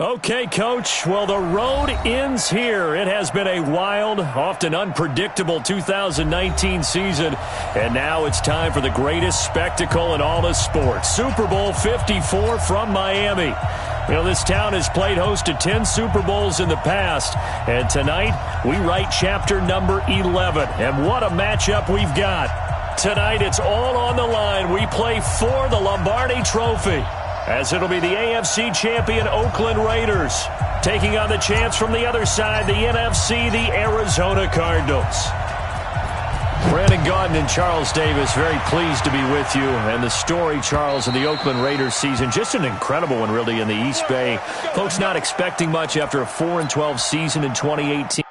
Okay, Coach. Well, the road ends here. It has been a wild, often unpredictable 2019 season, and now it's time for the greatest spectacle in all of sports. Super Bowl 54 from Miami. You know, this town has played host to 10 Super Bowls in the past, and tonight we write chapter number 11. And what a matchup we've got. Tonight it's all on the line. We play for the Lombardi Trophy, as it'll be the AFC champion Oakland Raiders taking on the champs from the other side, the NFC, the Arizona Cardinals. Brandon Gaudin and Charles Davis, very pleased to be with you. And the story, Charles, of the Oakland Raiders season, just an incredible one, really, in the East Bay. Folks not expecting much after a 4-12 season in 2018.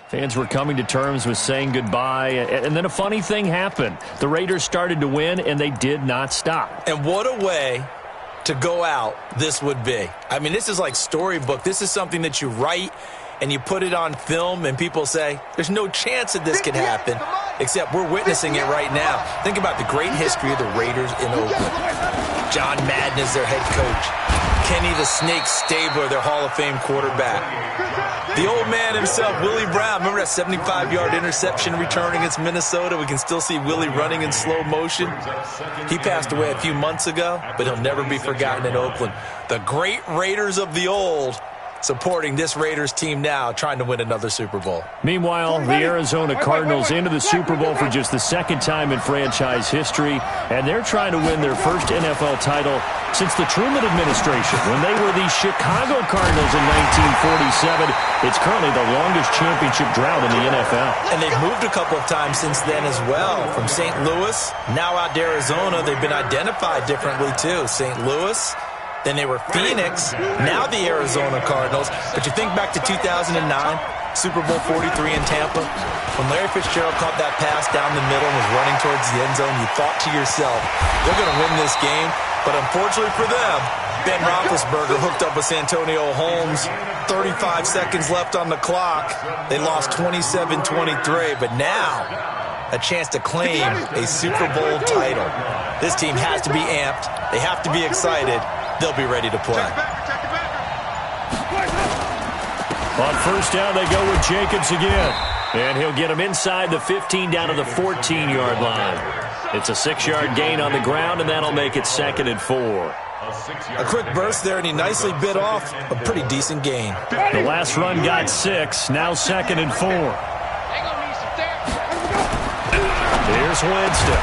Fans were coming to terms with saying goodbye, and then a funny thing happened. The Raiders started to win, and they did not stop. And what a way to go out this would be. I mean, this is like storybook. This is something that you write and you put it on film, and people say, there's no chance that this could happen, except we're witnessing it right now. Think about the great history of the Raiders in Oakland. John Madden is their head coach. Kenny the Snake Stabler, their Hall of Fame quarterback. The old man himself, Willie Brown. Remember that 75-yard interception return against Minnesota? We can still see Willie running in slow motion. He passed away a few months ago, but he'll never be forgotten in Oakland. The great Raiders of the old supporting this Raiders team now, trying to win another Super Bowl. Meanwhile, the Arizona Cardinals into the Super Bowl for just the second time in franchise history, and they're trying to win their first NFL title since the Truman administration. When they were the Chicago Cardinals in 1947, it's currently the longest championship drought in the NFL. And they've moved a couple of times since then as well. From St. Louis, now out to Arizona. They've been identified differently too. St. Louis, then they were Phoenix, now the Arizona Cardinals. But you think back to 2009, Super Bowl 43 in Tampa, when Larry Fitzgerald caught that pass down the middle and was running towards the end zone, you thought to yourself, they're going to win this game. But unfortunately for them, Ben Roethlisberger hooked up with Santonio Holmes. 35 seconds left on the clock. They lost 27-23, but now a chance to claim a Super Bowl title. This team has to be amped. They have to be excited. They'll be ready to play. On first down, they go with Jacobs again. And he'll get him inside the 15 down to the 14-yard line. It's a 6-yard gain on the ground, and that'll make it 2nd and 4. A quick burst there, and he nicely bit off a pretty decent gain. The last run got 6, now 2nd and 4. Here's Winston.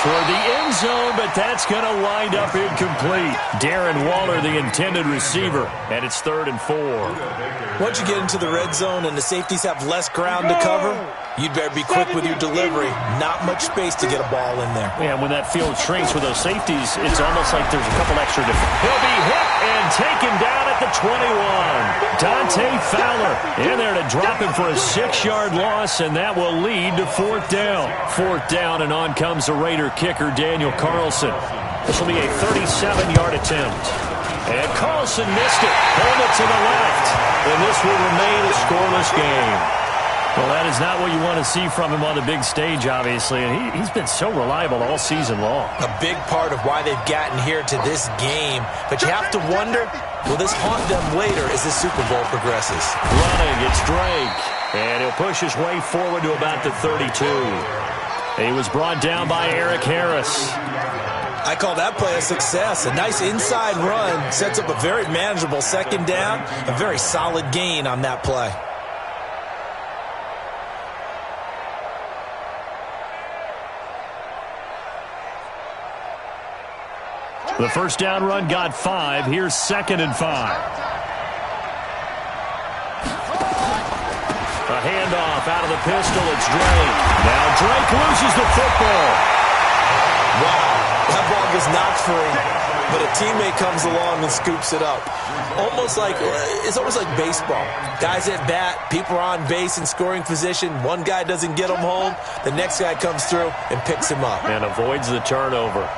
Toward the end zone, but that's going to wind up incomplete. Darren Waller, the intended receiver, and it's 3rd and 4. Once you get into the red zone and the safeties have less ground to cover, you'd better be quick with your delivery. Not much space to get a ball in there. Yeah, when that field shrinks with those safeties, it's almost like there's a couple extra different. He'll be hit and taken down at the 21. Dante Fowler in there to drop him for a 6-yard loss, and that will lead to 4th down. 4th down, and on comes the Raider kicker, Daniel Carlson. This will be a 37-yard attempt. And Carlson missed it. Hold it to the left. And this will remain a scoreless game. Well, that is not what you want to see from him on the big stage, obviously. And he's been so reliable all season long. A big part of why they've gotten here to this game. But you have to wonder, will this haunt them later as the Super Bowl progresses? Running, it's Drake. And he'll push his way forward to about the 32. He was brought down by Eric Harris. I call that play a success. A nice inside run sets up a very manageable 2nd down. A very solid gain on that play. The first down run got 5. Here's 2nd and 5. A handoff out of the pistol. It's Drake. Now Drake loses the football. Wow, that ball was knocked free, but a teammate comes along and scoops it up. It's almost like baseball. Guys at bat, people are on base in scoring position. One guy doesn't get him home. The next guy comes through and picks him up. And avoids the turnover.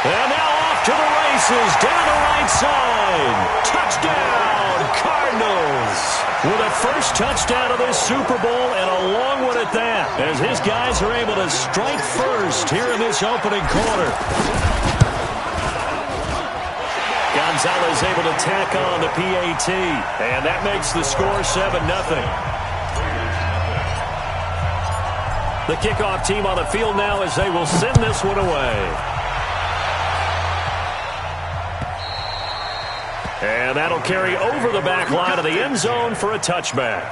And now off to the races, down the right side. Touchdown, Cardinals. With a first touchdown of this Super Bowl, and a long one at that, as his guys are able to strike first here in this opening quarter. Gonzalez able to tack on the PAT, and that makes the score 7-0. The kickoff team on the field now as they will send this one away. And that'll carry over the back line of the end zone for a touchback.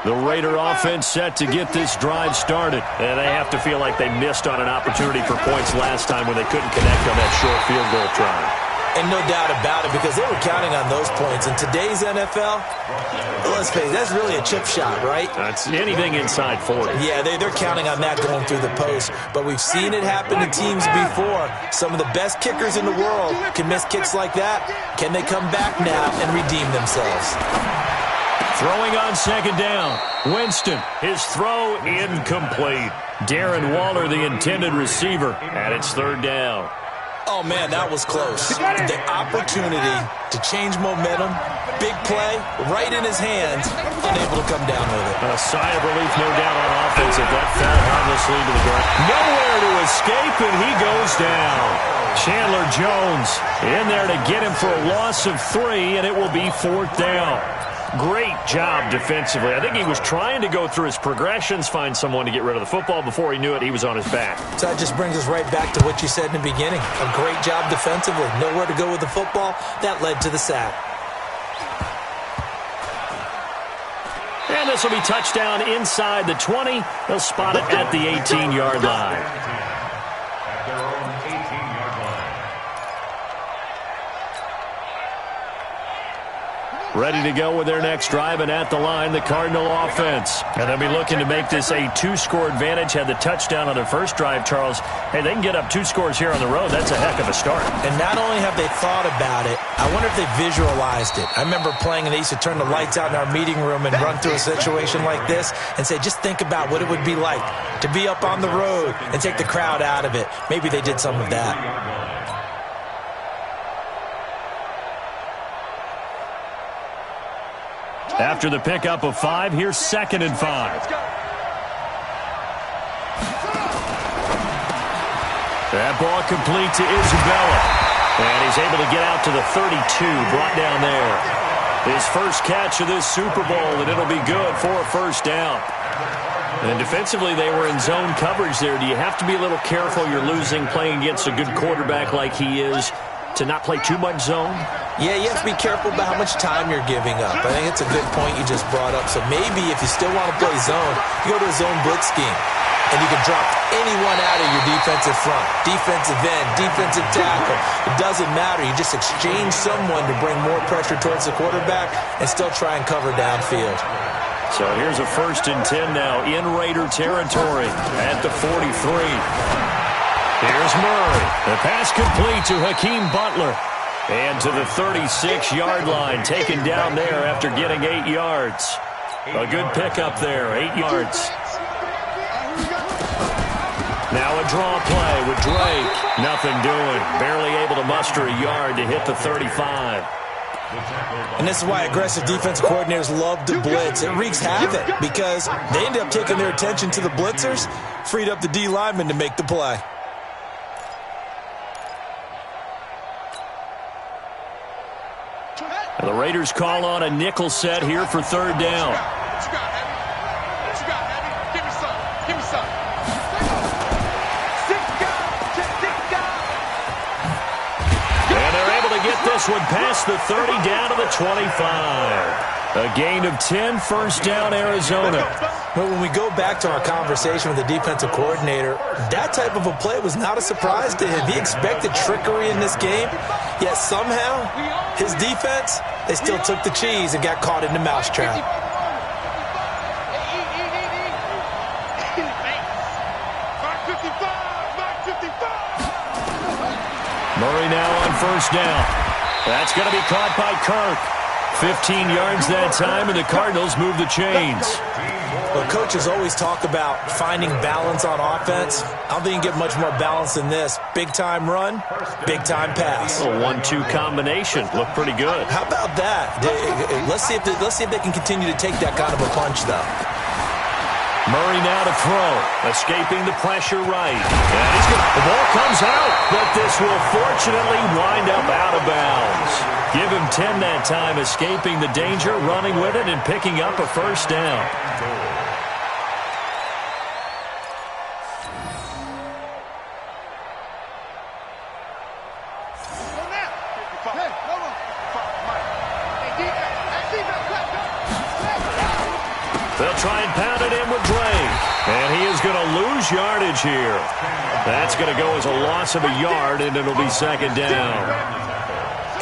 The Raider offense set to get this drive started. And they have to feel like they missed on an opportunity for points last time when they couldn't connect on that short field goal try. And no doubt about it, because they were counting on those points. In today's NFL, let's face it, that's really a chip shot, right? That's anything inside 40. Yeah, they're counting on that going through the post. But we've seen it happen to teams before. Some of the best kickers in the world can miss kicks like that. Can they come back now and redeem themselves? Throwing on second down. Winston, his throw incomplete. Darren Waller, the intended receiver, and it's third down. Oh, man, that was close. The opportunity to change momentum, big play, right in his hands, unable to come down with it. A sigh of relief, no doubt, on offense if that fell harmlessly to the ground. Nowhere to escape, and he goes down. Chandler Jones in there to get him for a loss of 3, and it will be fourth down. Great job defensively. I think he was trying to go through his progressions, find someone to get rid of the football. Before he knew it, he was on his back. So that just brings us right back to what you said in the beginning. A great job defensively. Nowhere to go with the football. That led to the sack. And this will be touchdown inside the 20. They'll spot it at the 18-yard line. Ready to go with their next drive, and at the line, the Cardinal offense. And they'll be looking to make this a 2-score advantage. Had the touchdown on their first drive, Charles. Hey, they can get up 2 scores here on the road. That's a heck of a start. And not only have they thought about it, I wonder if they visualized it. I remember playing, and they used to turn the lights out in our meeting room and run through a situation like this and say, just think about what it would be like to be up on the road and take the crowd out of it. Maybe they did some of that. After the pickup of 5, here's 2nd and 5. That ball complete to Isabella. And he's able to get out to the 32, brought down there. His first catch of this Super Bowl, and it'll be good for a first down. And defensively, they were in zone coverage there. Do you have to be a little careful? You're losing, playing against a good quarterback like he is, to not play too much zone? Yeah, you have to be careful about how much time you're giving up. I think it's a good point you just brought up. So maybe if you still want to play zone, you go to a zone blitz scheme. And you can drop anyone out of your defensive front. Defensive end, defensive tackle. It doesn't matter. You just exchange someone to bring more pressure towards the quarterback and still try and cover downfield. So here's a 1st and 10 now in Raider territory at the 43. Here's Murray. The pass complete to Hakeem Butler. And to the 36-yard line, taken down there after getting 8 yards. A good pickup there, 8 yards. Now a draw play with Drake. Nothing doing. Barely able to muster a yard to hit the 35. And this is why aggressive defensive coordinators love to blitz. It wreaks havoc because they end up taking their attention to the blitzers, freed up the D lineman to make the play. The Raiders call on a nickel set here for third down. And they're able to get this one past the 30 down to the 25. A gain of 10, first down, Arizona. Well, when we go back to our conversation with the defensive coordinator, that type of a play was not a surprise to him. He expected trickery in this game, yet somehow his defense, they still took the cheese and got caught in the mousetrap. Murray now on first down. That's going to be caught by Kirk. 15 yards that time, and the Cardinals move the chains. Well, coaches always talk about finding balance on offense. I don't think you can get much more balance than this. Big-time run, big-time pass. A 1-2 combination. Looked pretty good. How about that? Let's see if they can continue to take that kind of a punch, though. Murray now to throw, escaping the pressure right. And the ball comes out, but this will fortunately wind up out of bounds. Give him 10 that time, escaping the danger, running with it, and picking up a first down. They'll try and pound it in with Drake. And he is going to lose yardage here. That's going to go as a loss of a yard, and it'll be second down.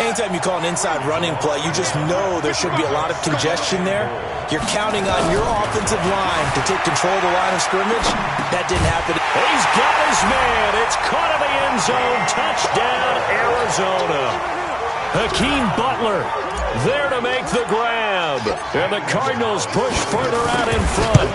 Anytime you call an inside running play, you just know there should be a lot of congestion there. You're counting on your offensive line to take control of the line of scrimmage. That didn't happen. He's got his man. It's caught in the end zone. Touchdown, Arizona. Hakeem Butler there to make the grab. And the Cardinals push further out in front.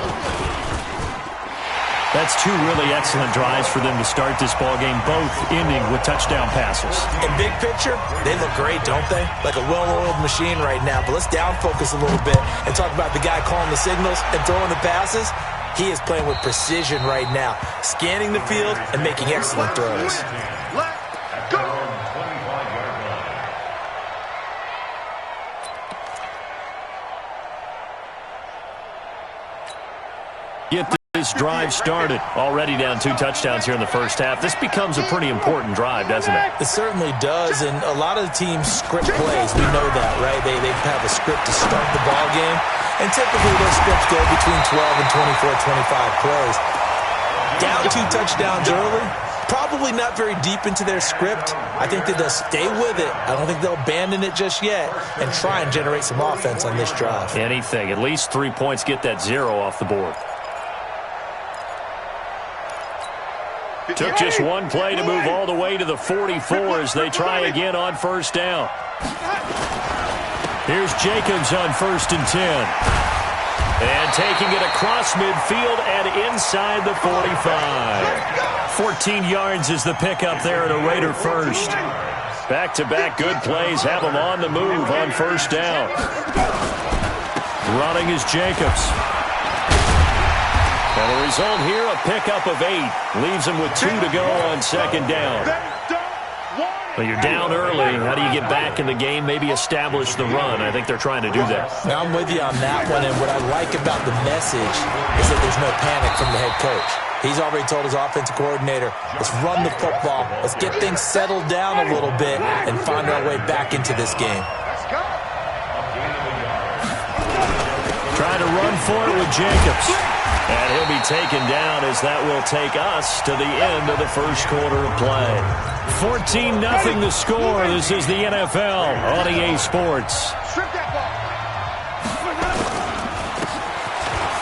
That's two really excellent drives for them to start this ballgame, both ending with touchdown passes. In big picture, they look great, don't they? Like a well-oiled machine right now. But let's down focus a little bit and talk about the guy calling the signals and throwing the passes. He is playing with precision right now, scanning the field and making excellent throws. Let's go! Get this drive started. Already down 2 touchdowns here in the first half. This becomes a pretty important drive, doesn't it? It certainly does, and a lot of the teams script plays. We know that, right? They have a script to start the ball game, and typically those scripts go between 12 and 24, 25 plays. Down 2 touchdowns early, probably not very deep into their script. I think that they'll stay with it. I don't think they'll abandon it just yet and try and generate some offense on this drive. Anything. At least 3 points, get that 0 off the board. Took just one play to move all the way to the 44 as they try again on first down. Here's Jacobs on 1st and 10. And taking it across midfield and inside the 45. 14 yards is the pickup there at a Raider first. Back-to-back good plays have them on the move on first down. Running is Jacobs. And the result here, a pickup of 8. Leaves them with 2 to go on second down. Well, you're down early. How do you get back in the game? Maybe establish the run. I think they're trying to do that. Now, I'm with you on that one, and what I like about the message is that there's no panic from the head coach. He's already told his offensive coordinator, let's run the football, let's get things settled down a little bit, and find our way back into this game. Trying to run for it with Jacobs. And he'll be taken down as that will take us to the end of the first quarter of play. 14-0 the score. This is the NFL on EA Sports.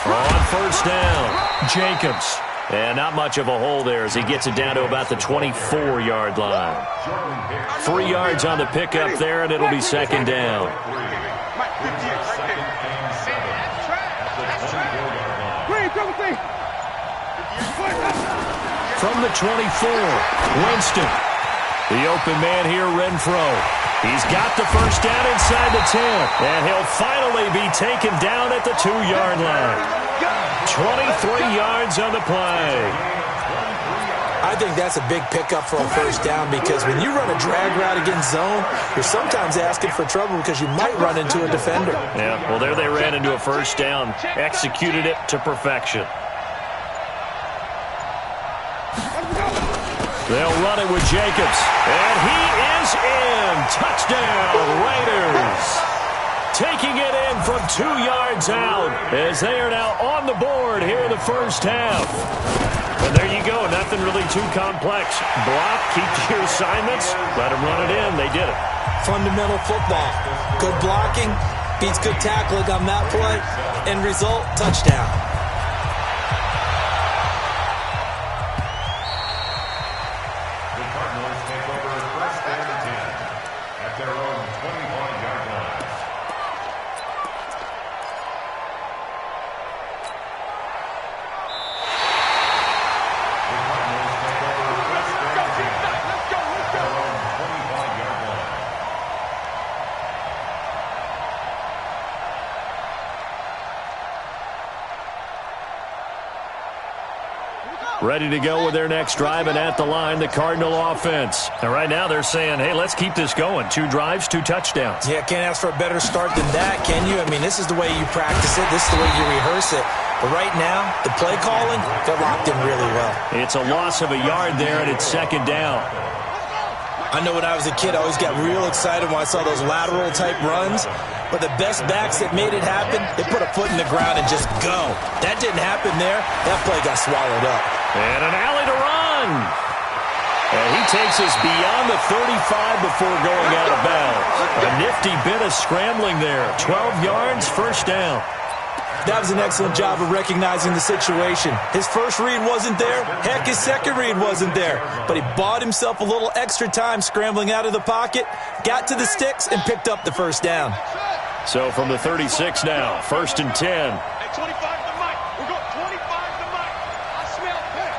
On first down, Jacobs. And not much of a hole there as he gets it down to about the 24-yard line. 3 yards on the pickup there, and it'll be second down. From the 24, Winston. The open man here, Renfro. He's got the first down inside the 10. And he'll finally be taken down at the 2-yard line. 23 yards on the play. I think that's a big pickup for a first down because when you run a drag route against zone, you're sometimes asking for trouble because you might run into a defender. Yeah, well, there they ran into a first down. Executed it to perfection. They'll run it with Jacobs. And he is in. Touchdown, Raiders. Taking it in from 2 yards out as they are now on the board here in the first half. And there you go. Nothing really too complex. Block, keep to your assignments, let them run it in. They did it. Fundamental football. Good blocking beats good tackling on that play. End result, touchdown. Ready to go with their next drive, and at the line, the Cardinal offense. And right now they're saying, hey, let's keep this going. 2 drives, 2 touchdowns. Yeah, can't ask for a better start than that, can you? I mean, this is the way you practice it. This is the way you rehearse it. But right now, the play calling, they're locked in really well. It's a loss of a yard there, and it's second down. I know when I was a kid, I always got real excited when I saw those lateral-type runs. But the best backs that made it happen, they put a foot in the ground and just go. That didn't happen there. That play got swallowed up. And an alley to run. And he takes us beyond the 35 before going out of bounds. A nifty bit of scrambling there. 12 yards, first down. That was an excellent job of recognizing the situation. His first read wasn't there. Heck, his second read wasn't there. But he bought himself a little extra time scrambling out of the pocket, got to the sticks, and picked up the first down. So from the 36 now, 1st and 10. Hey, 25 to Mike. We're going 25 to Mike. I smell it.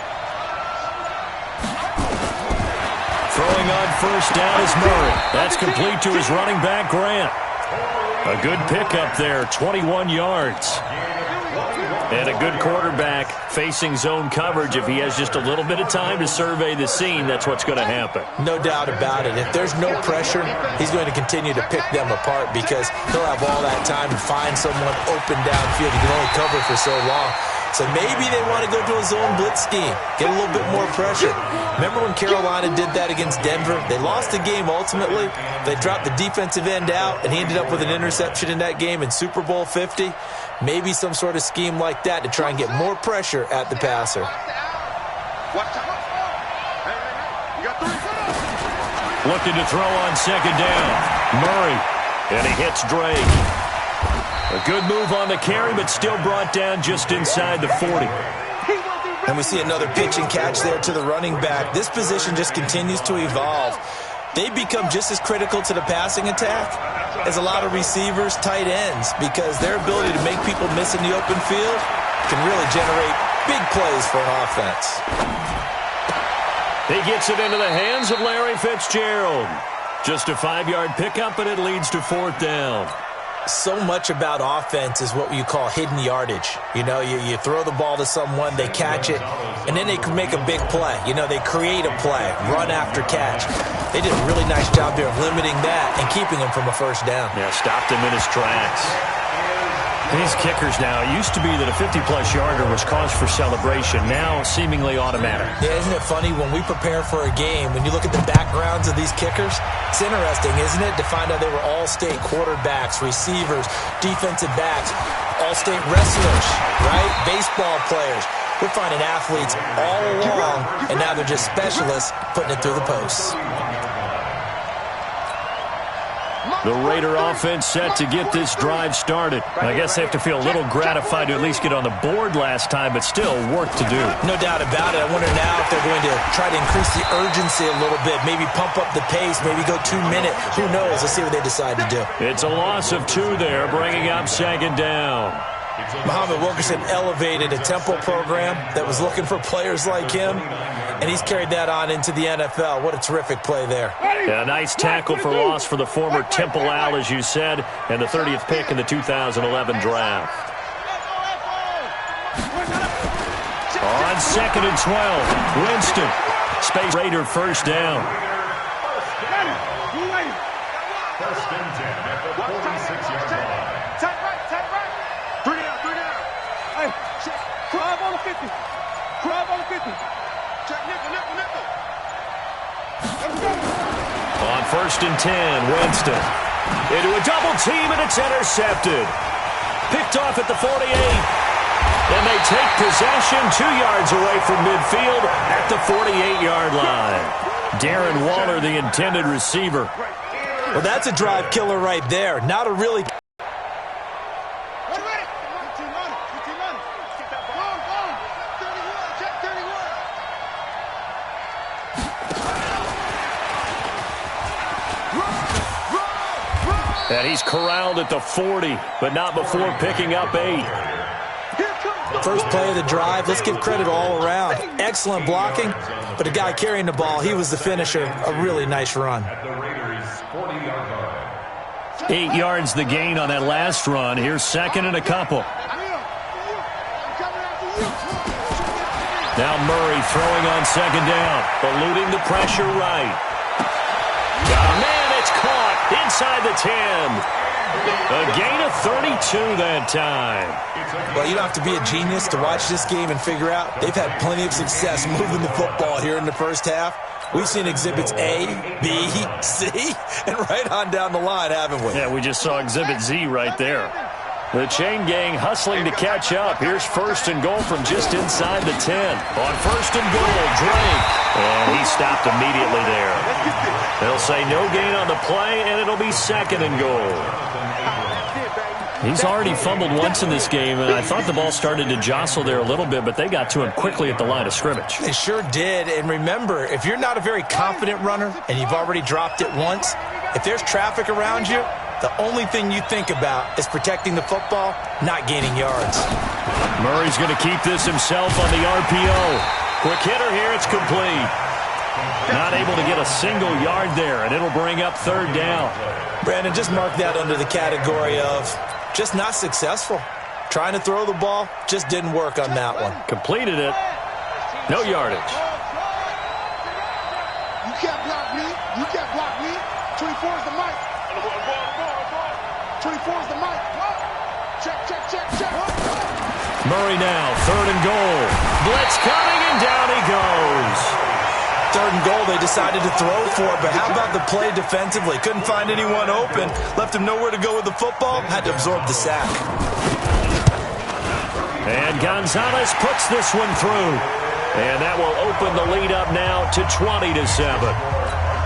Throwing on first down is Murray. That's complete to his running back, Grant. A good pickup there, 21 yards. And a good quarterback facing zone coverage. If he has just a little bit of time to survey the scene, that's what's going to happen. No doubt about it. If there's no pressure, he's going to continue to pick them apart because he'll have all that time to find someone open downfield. He can only cover for so long. So maybe they want to go to a zone blitz scheme, get a little bit more pressure. Remember when Carolina did that against Denver? They lost the game ultimately. They dropped the defensive end out, and he ended up with an interception in that game in Super Bowl 50. Maybe some sort of scheme like that to try and get more pressure at the passer. Looking to throw on second down. Murray, and he hits Drake. A good move on the carry, but still brought down just inside the 40. And we see another pitch and catch there to the running back. This position just continues to evolve. They become just as critical to the passing attack as a lot of receivers, tight ends, because their ability to make people miss in the open field can really generate big plays for an offense. He gets it into the hands of Larry Fitzgerald. Just a 5-yard pickup, and it leads to 4th down. So much about offense is what you call hidden yardage. You know, you throw the ball to someone, they catch it, and then they can make a big play. You know, they create a play, run after catch. They did a really nice job there of limiting that and keeping him from a first down. Yeah, stopped him in his tracks. These kickers now, it used to be that a 50-plus yarder was cause for celebration. Now, seemingly automatic. Yeah, isn't it funny? When we prepare for a game, when you look at the backgrounds of these kickers, it's interesting, isn't it, to find out they were all-state quarterbacks, receivers, defensive backs, all-state wrestlers, right? Baseball players. We're finding athletes all along, and now they're just specialists putting it through the posts. The Raider offense set to get this drive started. I guess they have to feel a little gratified to at least get on the board last time, but still work to do. No doubt about it. I wonder now if they're going to try to increase the urgency a little bit, maybe pump up the pace, maybe go 2 minutes. Who knows? Let's see what they decide to do. It's a loss of 2 there, bringing up 2nd down. Muhammad Wilkerson elevated a Temple program that was looking for players like him, and he's carried that on into the NFL. What a terrific play there. Yeah, a nice tackle for loss for the former Temple Owl, as you said, and the 30th pick in the 2011 draft. On 2nd and 12, Winston. Space Raider first down. First and 10 at the 46-yard line. Tight right. 3 down. Hey, crab on the 50. Check nickel. Let's go. On 1st and 10, Winston. Into a double team, and it's intercepted. Picked off at the 48. And they take possession 2 yards away from midfield at the 48-yard line. Darren Waller, the intended receiver. Well, that's a drive killer right there. Not a really... And he's corralled at the 40, but not before picking up 8. First play of the drive, let's give credit all around. Excellent blocking, but the guy carrying the ball, he was the finisher. A really nice run. 8 yards the gain on that last run. Here's 2nd and a couple. Now Murray throwing on 2nd down, eluding the pressure right. Oh, man, it's caught inside the 10. A gain of 32 that time. Well, you don't have to be a genius to watch this game and figure out they've had plenty of success moving the football here in the first half. We've seen exhibits A, B, C, and right on down the line, haven't we? Yeah, we just saw exhibit Z right there. The chain gang hustling to catch up. Here's first and goal from just inside the 10. On first and goal, Drake. And he stopped immediately there. They'll say no gain on the play, and it'll be second and goal. He's already fumbled once in this game, and I thought the ball started to jostle there a little bit, but they got to him quickly at the line of scrimmage. They sure did. And remember, if you're not a very confident runner and you've already dropped it once, if there's traffic around you, the only thing you think about is protecting the football, not gaining yards. Murray's going to keep this himself on the RPO. Quick hitter here, it's complete. Not able to get a single yard there, and it'll bring up third down. Brandon, just mark that under the category of just not successful. Trying to throw the ball, just didn't work on that one. Completed it. No yardage. You can't block me. You can't block me. 24 is the mic. 24 is the mic. Check, check, check, check. Murray now, third and goal. Blitz coming, and down he goes. Third and goal, they decided to throw for it, but how about the play defensively? Couldn't find anyone open, left him nowhere to go with the football, had to absorb the sack. And Gonzalez puts this one through. And that will open the lead up now to 20-7.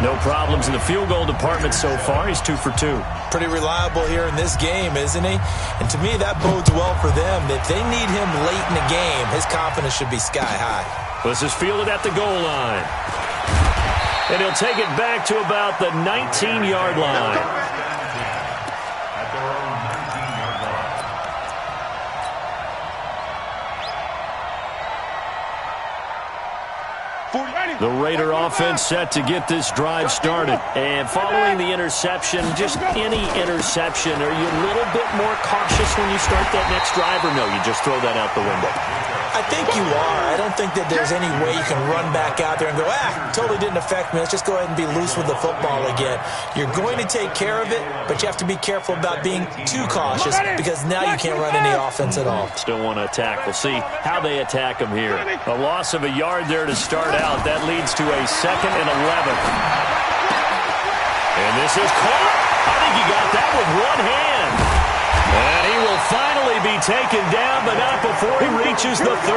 No problems in the field goal department so far. He's 2 for 2. Pretty reliable here in this game, isn't he? And to me, that bodes well for them. If they need him late in the game, his confidence should be sky high. This is fielded at the goal line. And he'll take it back to about the 19-yard line. The Raider offense set to get this drive started. And following the interception, just any interception, are you a little bit more cautious when you start that next drive, or no, you just throw that out the window? I think you are. I don't think that there's any way you can run back out there and go, totally didn't affect me. Let's just go ahead and be loose with the football again. You're going to take care of it, but you have to be careful about being too cautious because now you can't run any offense at all. Still want to attack. We'll see how they attack him here. A loss of a yard there to start out. That leads to a 2nd and 11. And this is caught. I think he got that with one hand. And he will finally be taken down, but not before he reaches the 38.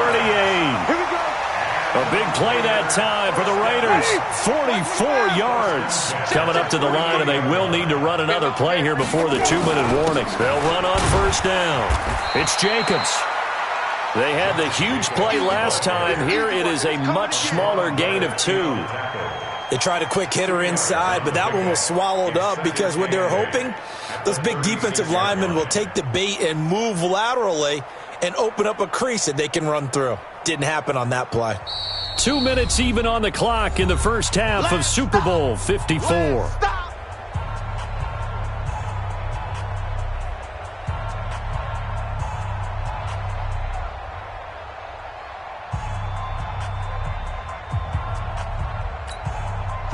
A big play that time for the Raiders. 44 yards. Coming up to the line, and they will need to run another play here before the 2-minute warning. They'll run on first down. It's Jacobs. They had the huge play last time. Here it is a much smaller gain of 2. They tried a quick hitter inside, but that one was swallowed up because what they're hoping, those big defensive linemen will take the bait and move laterally and open up a crease that they can run through. Didn't happen on that play. 2 minutes even on the clock in the first half of Super Bowl 54.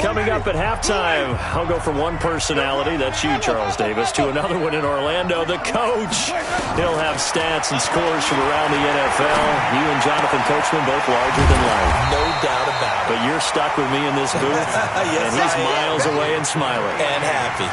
Coming up at halftime, I'll go from one personality, that's you, Charles Davis, to another one in Orlando, the coach. He'll have stats and scores from around the NFL. You and Jonathan Coachman both larger than life. No doubt about it. But you're stuck with me in this booth, yes, and he's miles away and smiling. And happy.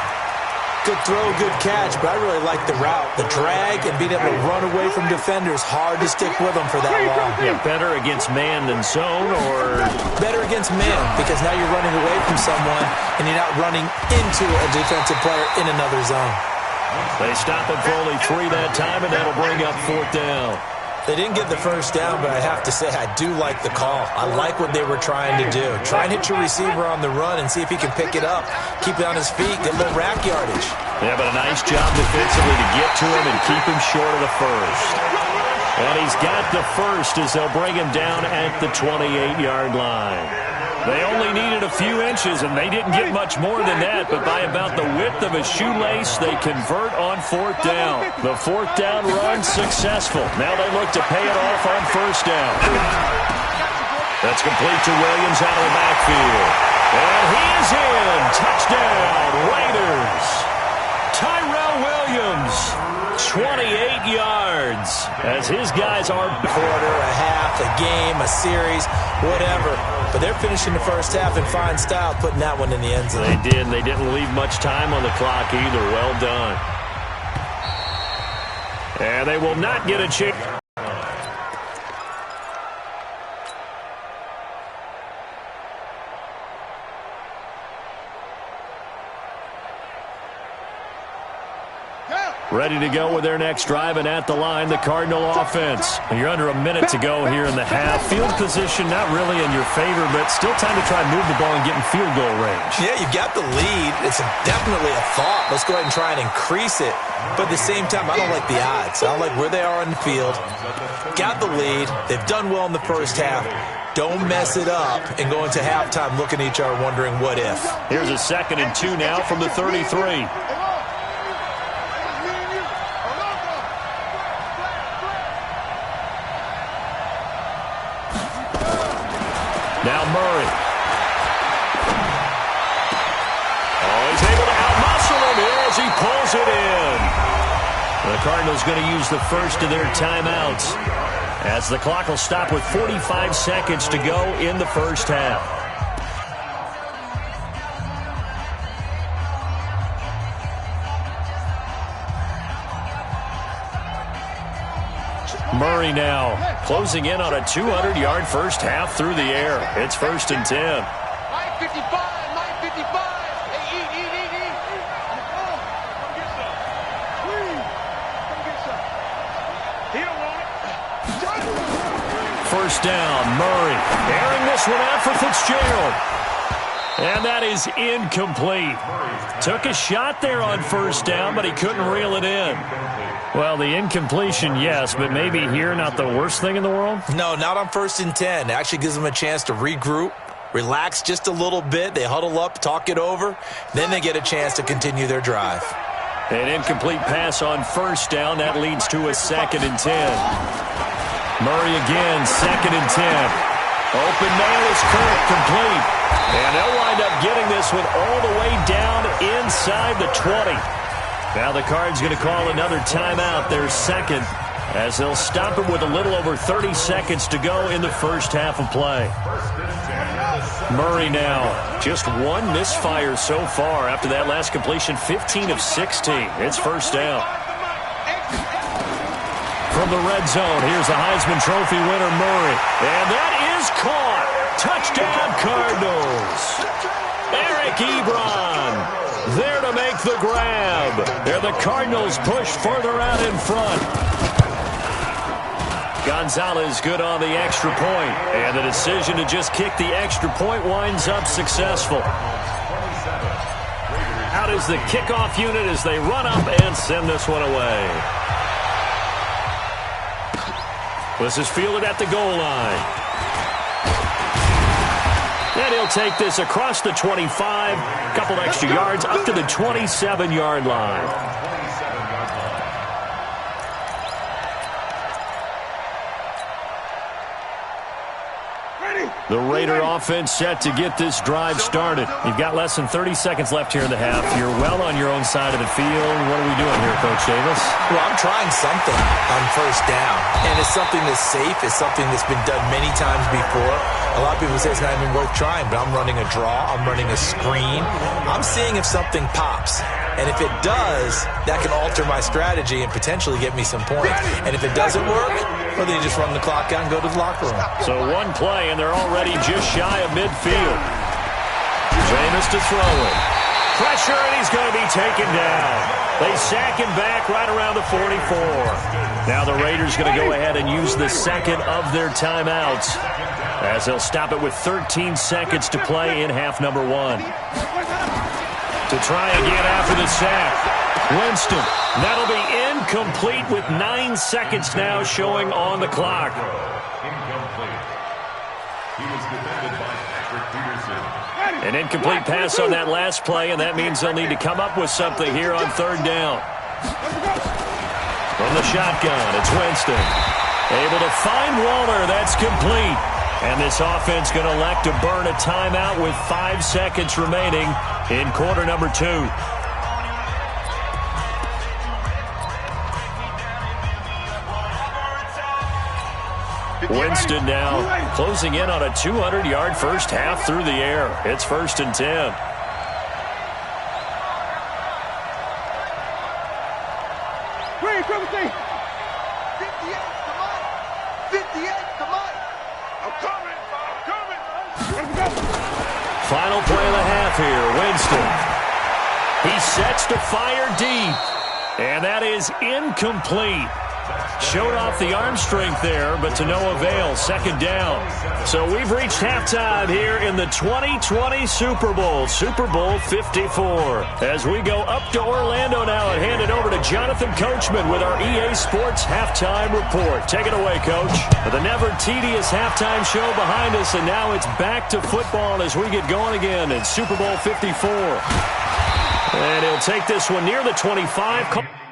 Good throw, good catch, but I really like the route. The drag and being able to run away from defenders, hard to stick with them for that long. Yeah, better against man than zone, or? Better against man, because now you're running away from someone and you're not running into a defensive player in another zone. They stop him for only 3 that time, and that'll bring up 4th down. They didn't get the first down, but I have to say I do like the call. I like what they were trying to do. Try and hit your receiver on the run and see if he can pick it up, keep it on his feet, get a little rack yardage. Yeah, but a nice job defensively to get to him and keep him short of the first. And he's got the first as they'll bring him down at the 28-yard line. They only needed a few inches, and they didn't get much more than that, but by about the width of a shoelace, they convert on 4th down. The 4th down run successful. Now they look to pay it off on first down. That's complete to Williams out of the backfield. And he is in. Touchdown, Raiders. Tyrell Williams, 28 yards, as his guys are quarter, a half, a game, a series, whatever. But they're finishing the first half in fine style, putting that one in the end zone. They did. They didn't leave much time on the clock either. Well done. And they will not get a chance. Ready to go with their next drive, and at the line, the Cardinal offense. You're under a minute to go here in the half. Field position not really in your favor, but still time to try and move the ball and get in field goal range. Yeah, you got the lead. It's definitely a thought. Let's go ahead and try and increase it. But at the same time, I don't like the odds. I don't like where they are on the field. Got the lead. They've done well in the first half. Don't mess it up and go into halftime looking at each other wondering what if. Here's a 2nd and 2 now from the 33. Now Murray. Oh, he's able to outmuscle him as he pulls it in. The Cardinals going to use the first of their timeouts as the clock will stop with 45 seconds to go in the first half. Murray now closing in on a 200-yard first half through the air. It's 1st and 10. 955, 955. Hey, eat. Come get some. Please, come get some. He don't want it. First down, Murray airing this one out for Fitzgerald. And that is incomplete. Took a shot there on first down, but he couldn't reel it in. Well, the incompletion, yes, but maybe here not the worst thing in the world? No, not on 1st and 10. It actually gives them a chance to regroup, relax just a little bit. They huddle up, talk it over. Then they get a chance to continue their drive. An incomplete pass on first down. That leads to a 2nd and 10. Murray again, 2nd and 10. Open man is Kirk, complete. And they'll wind up getting this one all the way down inside the 20. Now the Cards going to call another timeout, their 2nd, as they'll stop it with a little over 30 seconds to go in the first half of play. Murray now, just one misfire so far after that last completion, 15 of 16. It's first down. From the red zone, here's the Heisman Trophy winner, Murray. And that is caught. Touchdown, Cardinals. Eric Ebron there to make the grab. And the Cardinals push further out in front. Gonzalez good on the extra point. And the decision to just kick the extra point winds up successful. Out is the kickoff unit as they run up and send this one away. This is fielded at the goal line. And he'll take this across the 25, couple extra yards up to the 27-yard line. The Raider offense set to get this drive started. You've got less than 30 seconds left here in the half. You're well on your own side of the field. What are we doing here, Coach Davis? Well, I'm trying something on first down, and it's something that's safe. It's something that's been done many times before. A lot of people say it's not even worth trying, but I'm running a draw. I'm running a screen. I'm seeing if something pops. And if it does, that can alter my strategy and potentially get me some points. And if it doesn't work, well, then you just run the clock out and go to the locker room. So one play, and they're already just shy of midfield. Jameis to throw it. Pressure, and he's going to be taken down. They sack him back right around the 44. Now the Raiders going to go ahead and use the second of their timeouts as they'll stop it with 13 seconds to play in half number one. To try again after the sack. Winston. That'll be incomplete with 9 seconds now showing on the clock. Incomplete. He was defended by Patrick Peterson. An incomplete pass on that last play, and that means they'll need to come up with something here on third down. From the shotgun, it's Winston. Able to find Waller. That's complete. And this offense going to elect to burn a timeout with 5 seconds remaining in quarter number 2. Winston now closing in on a 200-yard first half through the air. It's 1st and 10. come on. I'm coming. Final play of the half here. Winston. He sets to fire deep. And that is incomplete. Showed off the arm strength there, but to no avail. Second down. So we've reached halftime here in the 2020 Super Bowl. Super Bowl 54. As we go up to Orlando now and hand it over to Jonathan Coachman with our EA Sports Halftime Report. Take it away, Coach. The never tedious halftime show behind us, and now it's back to football as we get going again in Super Bowl 54. And he'll take this one near the 25.